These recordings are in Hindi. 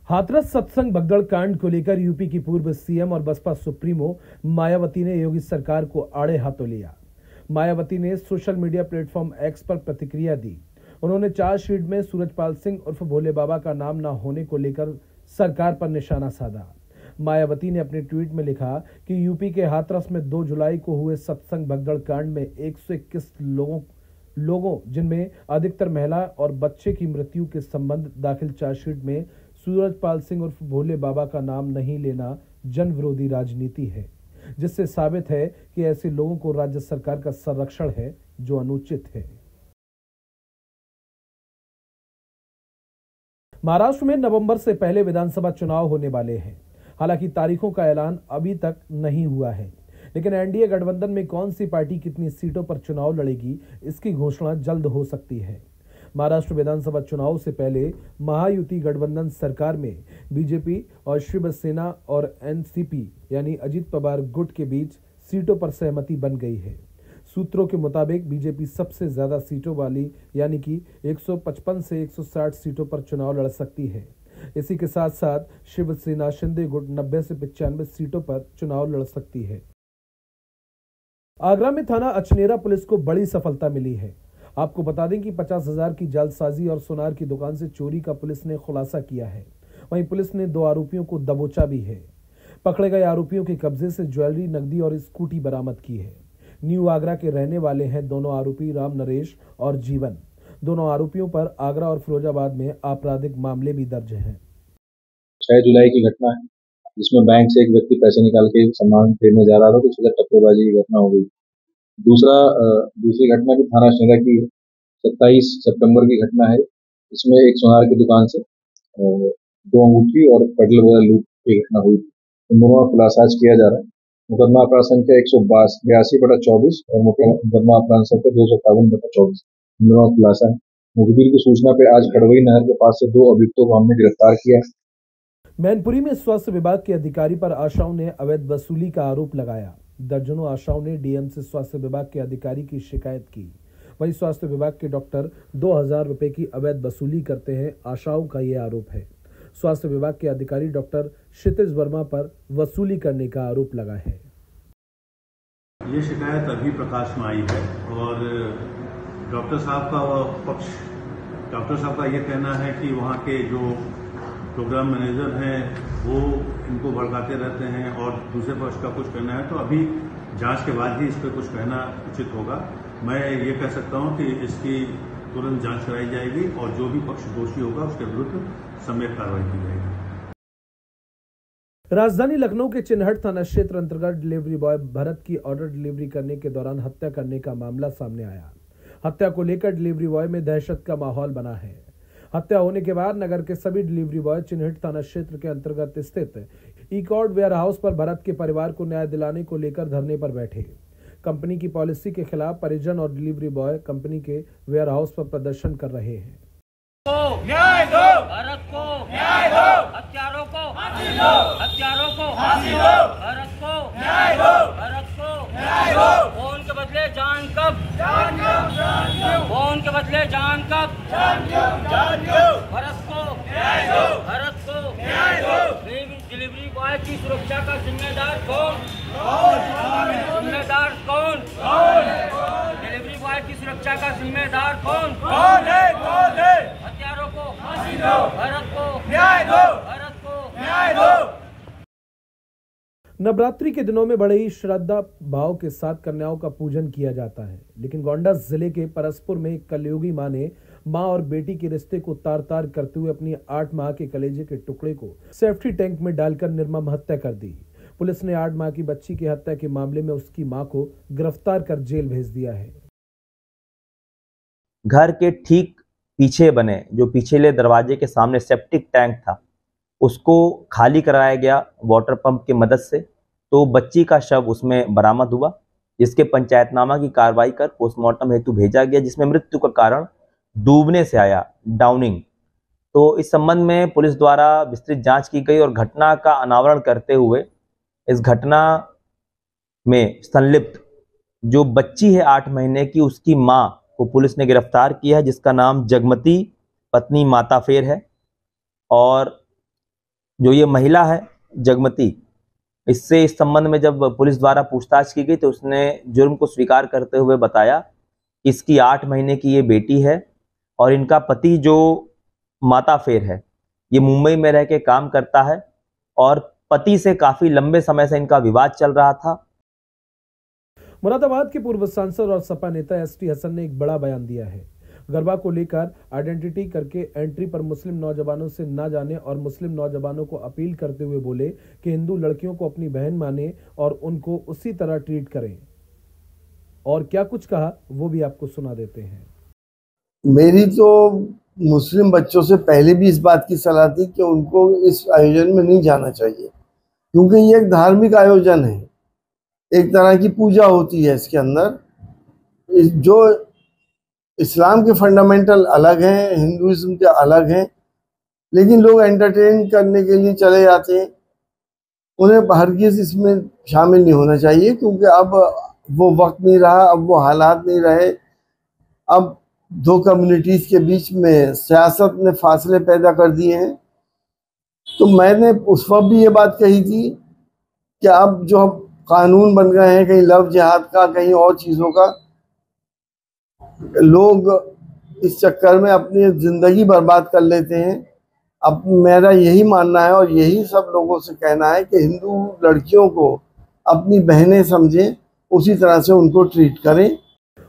हाथरस सत्संग भगदड़ कांड को लेकर यूपी की पूर्व सीएम और बसपा सुप्रीमो मायावती ने योगी सरकार को आड़े हाथों लिया। मायावती ने सोशल मीडिया प्लेटफॉर्म एक्स पर प्रतिक्रिया दी। उन्होंने चार्जशीट में सूरजपाल सिंह उर्फ भोले बाबा का नाम न होने को लेकर सरकार पर निशाना साधा। मायावती ने अपने ट्वीट में लिखा कि यूपी के हाथरस में 2 जुलाई को हुए सत्संग भगदड़ कांड में 121 लोगों जिनमें अधिकतर महिला और बच्चे की मृत्यु के संबंध दाखिल चार्जशीट में सूरजपाल सिंह उर्फ भोले बाबा का नाम नहीं लेना जन विरोधी राजनीति है, जिससे साबित है कि ऐसे लोगों को राज्य सरकार का संरक्षण है जो अनुचित है। महाराष्ट्र में नवंबर से पहले विधानसभा चुनाव होने वाले हैं। हालांकि तारीखों का ऐलान अभी तक नहीं हुआ है, लेकिन एनडीए गठबंधन में कौन सी पार्टी कितनी सीटों पर चुनाव लड़ेगी, इसकी घोषणा जल्द हो सकती है। महाराष्ट्र विधानसभा चुनाव से पहले महायुति गठबंधन सरकार में बीजेपी और शिवसेना और एनसीपी यानी अजित पवार गुट के बीच सीटों पर सहमति बन गई है। सूत्रों के मुताबिक बीजेपी सबसे ज्यादा सीटों वाली यानी कि 155 से 160 सीटों पर चुनाव लड़ सकती है। इसी के साथ साथ शिवसेना शिंदे गुट 90 से 95 सीटों पर चुनाव लड़ सकती है। आगरा में थाना अचनेरा पुलिस को बड़ी सफलता मिली है। आपको बता दें कि 50,000 की जालसाजी और सोनार की दुकान से चोरी का पुलिस ने खुलासा किया है। वहीं पुलिस ने 2 आरोपियों को दबोचा भी है। पकड़े गए आरोपियों के कब्जे से ज्वेलरी, नकदी और स्कूटी बरामद की है। न्यू आगरा के रहने वाले हैं दोनों आरोपी राम नरेश और जीवन। दोनों आरोपियों पर आगरा और फिरोजाबाद में आपराधिक मामले भी दर्ज हैं। 6 जुलाई की घटना है, जिसमें बैंक से एक व्यक्ति पैसे निकाल के सामान खरीदने जा रहा था तो उसके टक्करबाजी की घटना हो गई। दूसरी घटना भी थाना अचनेरा की 27 सितंबर की घटना है। इसमें एक सोनार की दुकान से 2 अंगूठी और पेडल वगैरह लूट की घटना हुई थी। इन दोनों का खुलासा आज किया जा रहा है। मुकदमा अपराध संख्या 182/24 और मुकदमा अपराध संख्या 251/24 इन दोनों का खुलासा है। मुखबिर की सूचना पे आज खड़वई नहर के पास से 2 अभियुक्तों को हमने गिरफ्तार किया है। मैनपुरी में स्वास्थ्य विभाग के अधिकारी पर आशाओं ने अवैध वसूली का आरोप लगाया। दर्जनों आशाओं ने डीएम से स्वास्थ्य विभाग के अधिकारी की शिकायत की। वहीं स्वास्थ्य विभाग के डॉक्टर 2,000 रुपए की अवैध वसूली करते हैं, आशाओं का यह आरोप है। स्वास्थ्य विभाग के अधिकारी डॉक्टर क्षितिज वर्मा पर वसूली करने का आरोप लगा है। ये शिकायत अभी प्रकाश में आई है और डॉक्टर साहब का ये कहना है कि वहाँ के जो प्रोग्राम मैनेजर हैं वो इनको भड़काते रहते हैं और दूसरे पक्ष का कुछ कहना है, तो अभी जांच के बाद ही इस पर कुछ कहना उचित होगा। मैं ये कह सकता हूं कि इसकी तुरंत जांच कराई जाएगी और जो भी पक्ष दोषी होगा उसके विरुद्ध सम्यक कार्रवाई की जाएगी। राजधानी लखनऊ के चिन्हट थाना क्षेत्र अंतर्गत डिलीवरी बॉय भरत की ऑर्डर डिलीवरी करने के दौरान हत्या करने का मामला सामने आया। हत्या को लेकर डिलीवरी बॉय में दहशत का माहौल बना है। हत्या होने के बाद नगर के सभी डिलीवरी बॉय चिन्हट थाना क्षेत्र के अंतर्गत स्थित ई-कॉर्ड वेयर हाउस पर भरत के परिवार को न्याय दिलाने को लेकर धरने पर बैठे। कंपनी की पॉलिसी के खिलाफ परिजन और डिलीवरी बॉय कंपनी के वेयर हाउस पर प्रदर्शन कर रहे हैं। न्याय दो, भरत को न्याय दो, हत्यारों को फांसी दो, हत्यारों को फांसी दो, भरत को न्याय दो, भरत को न्याय दो। खून के बदले जान कब, खून के बदले जान कब, भरत को न्याय दो, भरत को न्याय दो। डिलीवरी बॉय की सुरक्षा का जिम्मेदार कौन? जिम्मेदार कौन? डिलीवरी बॉय की सुरक्षा का जिम्मेदार कौन? कौन है? हत्यारों को फांसी दो, भरत को न्याय दो, भरत को न्याय दो। नवरात्रि के दिनों में बड़े ही श्रद्धा भाव के साथ कन्याओं का पूजन किया जाता है, लेकिन गोंडा जिले के परसपुर में कलयुगी मां ने मां और बेटी के रिश्ते को तार तार करते हुए अपनी 8 माह के कलेजे के टुकड़े को सेफ्टी टैंक में डालकर निर्मम हत्या कर दी। पुलिस ने 8 माह की बच्ची की हत्या के मामले में उसकी मां को गिरफ्तार कर जेल भेज दिया है। घर के ठीक पीछे बने जो पिछले दरवाजे के सामने सेप्टिक टैंक था, उसको खाली कराया गया वाटर पंप की मदद से, तो बच्ची का शव उसमें बरामद हुआ, जिसके पंचायतनामा की कार्रवाई कर पोस्टमार्टम हेतु भेजा गया, जिसमें मृत्यु का कारण डूबने से आया, डाउनिंग। तो इस संबंध में पुलिस द्वारा विस्तृत जांच की गई और घटना का अनावरण करते हुए इस घटना में संलिप्त जो बच्ची है 8 महीने की, उसकी मां को पुलिस ने गिरफ्तार किया है, जिसका नाम जगमती पत्नी माताफेर है। और जो ये महिला है जगमती, इससे इस संबंध में जब पुलिस द्वारा पूछताछ की गई तो उसने जुर्म को स्वीकार करते हुए बताया कि इसकी 8 महीने की ये बेटी है और इनका पति जो माता फेर है, ये मुंबई में रह के काम करता है और पति से काफी लंबे समय से इनका विवाद चल रहा था। मुरादाबाद के पूर्व सांसद और सपा नेता एसटी हसन ने एक बड़ा बयान दिया है। गरबा को लेकर आइडेंटिटी करके एंट्री पर मुस्लिम नौजवानों से ना जाने और मुस्लिम नौजवानों को अपील करते हुए बोले कि हिंदू लड़कियों को अपनी बहन माने और उनको उसी तरह ट्रीट करें। और क्या कुछ कहा वो भी आपको सुना देते हैं। मेरी तो मुस्लिम बच्चों से पहले भी इस बात की सलाह थी कि उनको इस आयोजन में नहीं जाना चाहिए, क्योंकि ये एक धार्मिक आयोजन है, एक तरह की पूजा होती है। इसके अंदर जो इस्लाम के फंडामेंटल अलग हैं, हिंदुइज्म के अलग हैं, लेकिन लोग एंटरटेन करने के लिए चले जाते हैं। उन्हें हरगिज़ इसमें शामिल नहीं होना चाहिए, क्योंकि अब वो वक्त नहीं रहा, अब वो हालात नहीं रहे। अब दो कम्युनिटीज़ के बीच में सियासत ने फासले पैदा कर दिए हैं। तो मैंने उस वक्त भी ये बात कही थी कि अब जो कानून बन गए हैं, कहीं लव जिहाद का, कहीं और चीज़ों का, लोग इस चक्कर में अपनी ज़िंदगी बर्बाद कर लेते हैं। अब मेरा यही मानना है और यही सब लोगों से कहना है कि हिंदू लड़कियों को अपनी बहनें समझें, उसी तरह से उनको ट्रीट करें।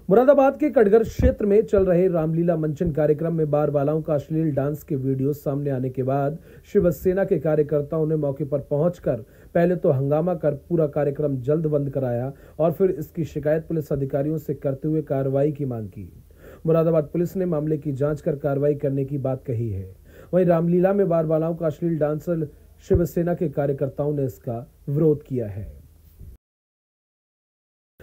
मुरादाबाद के कटघर क्षेत्र में चल रहे रामलीला मंचन कार्यक्रम में बार बालाओं का अश्लील डांस के वीडियो सामने आने के बाद शिवसेना के कार्यकर्ताओं ने मौके पर पहुंचकर पहले तो हंगामा कर पूरा कार्यक्रम जल्द बंद कराया और फिर इसकी शिकायत पुलिस अधिकारियों से करते हुए कार्रवाई की मांग की। मुरादाबाद पुलिस ने मामले की जांच कर कार्रवाई करने की बात कही है। वहीं रामलीला में बार बालाओं का अश्लील डांस शिवसेना के कार्यकर्ताओं ने इसका विरोध किया है।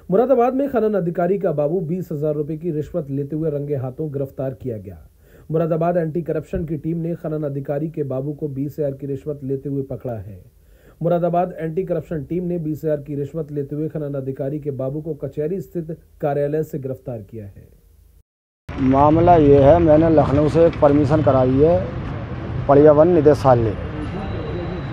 मुरादाबाद में खनन अधिकारी का बाबू 20,000 रुपए की रिश्वत लेते हुए रंगे हाथों गिरफ्तार किया गया। मुरादाबाद एंटी करप्शन की टीम ने खनन अधिकारी के बाबू को 20,000 की रिश्वत लेते हुए पकड़ा है। मुरादाबाद एंटी करप्शन टीम ने 20,000 की रिश्वत लेते हुए खनन अधिकारी के बाबू को कचहरी स्थित कार्यालय से गिरफ्तार किया है। मामला ये है, मैंने लखनऊ से एक परमिशन कराई है पर्यावरण निदेशालय,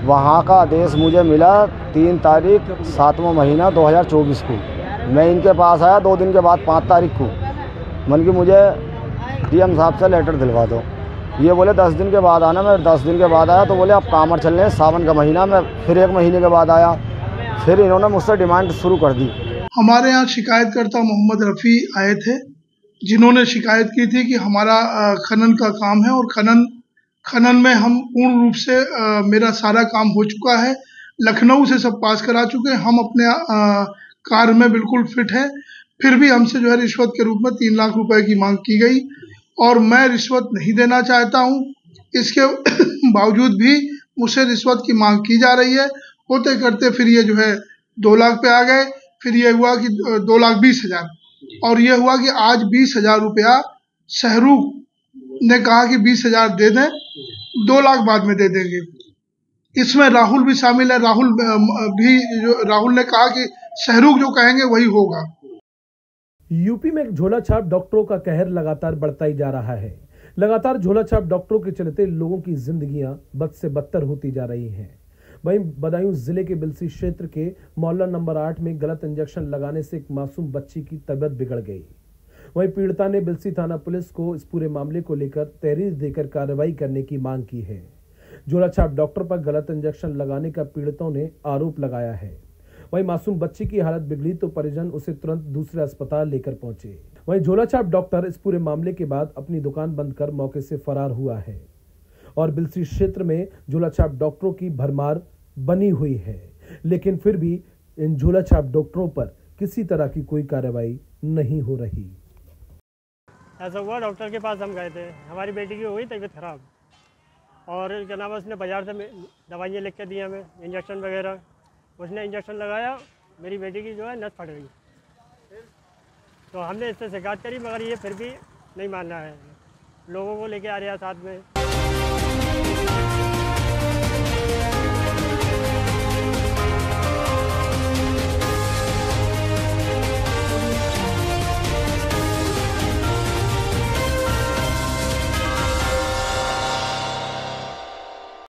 वहाँ का आदेश मुझे मिला 3 तारीख 7वां महीना 2024 को। मैं इनके पास आया 2 दिन के बाद 5 तारीख को, मन की मुझे डीएम साहब से लेटर दिलवा दो। ये बोले 10 दिन के बाद आना। मैं 10 दिन के बाद आया तो बोले अब कामर चल रहे हैं, सावन का महीना। मैं फिर 1 महीने के बाद आया, फिर इन्होंने मुझसे डिमांड शुरू कर दी। हमारे यहाँ शिकायतकर्ता मोहम्मद रफ़ी आए थे, जिन्होंने शिकायत की थी कि हमारा खनन का काम है और खनन में हम पूर्ण रूप से मेरा सारा काम हो चुका है, लखनऊ से सब पास करा चुके हैं, हम अपने कार्य में बिल्कुल फिट है। फिर भी हमसे जो है रिश्वत के रूप में 3 लाख रुपए की मांग की गई और मैं रिश्वत नहीं देना चाहता हूं। इसके बावजूद भी मुझसे रिश्वत की मांग की जा रही है। होते करते फिर ये जो है 2 लाख पे आ गए। फिर ये हुआ कि 2,20,000 और ये हुआ कि आज 20,000 रुपया शाहरुख ने कहा कि 20,000 दे दें, 2 लाख बाद में दे देंगे। इसमें राहुल भी शामिल है। राहुल ने कहा कि शाहरुख जो कहेंगे वही होगा। यूपी में एक झोलाछाप डॉक्टरों का कहर लगातार बढ़ता ही जा रहा है। लगातार झोलाछाप डॉक्टरों के चलते लोगों की जिंदगियां बद से बदतर होती जा रही हैं। वहीं बदायूं जिले के बिलसी क्षेत्र के मोहल्ला नंबर 8 में गलत इंजेक्शन लगाने से एक मासूम बच्ची की तबीयत बिगड़ गई। वहीं पीड़िता ने बिलसी थाना पुलिस को इस पूरे मामले को लेकर तहरीर देकर कार्रवाई करने की मांग की है। झोलाछाप डॉक्टर पर गलत इंजेक्शन लगाने का पीड़ितों ने आरोप लगाया है। वहीं मासूम बच्ची की हालत बिगड़ी तो परिजन उसे तुरंत दूसरे अस्पताल लेकर पहुंचे। वहीं झोलाछाप डॉक्टर इस पूरे मामले के बाद अपनी दुकान बंद कर मौके से फरार हुआ है और बिलसी क्षेत्र में झोलाछाप डॉक्टरों की भरमार बनी हुई है, लेकिन फिर भी इन झोलाछाप डॉक्टरों पर किसी तरह की कोई कार्रवाई नहीं हो रही। ऐसा हुआ, डॉक्टर के पास हम गए थे, हमारी बेटी की हो गई तबीयत खराब और क्या नाम है, उसने बाजार से दवाइयाँ लिख के दी हमें, इंजेक्शन वगैरह। उसने इंजेक्शन लगाया, मेरी बेटी की जो है नस फट गई। तो हमने इससे शिकायत करी, मगर ये फिर भी नहीं मान रहा है। लोगों को लेके आ रहा है साथ में।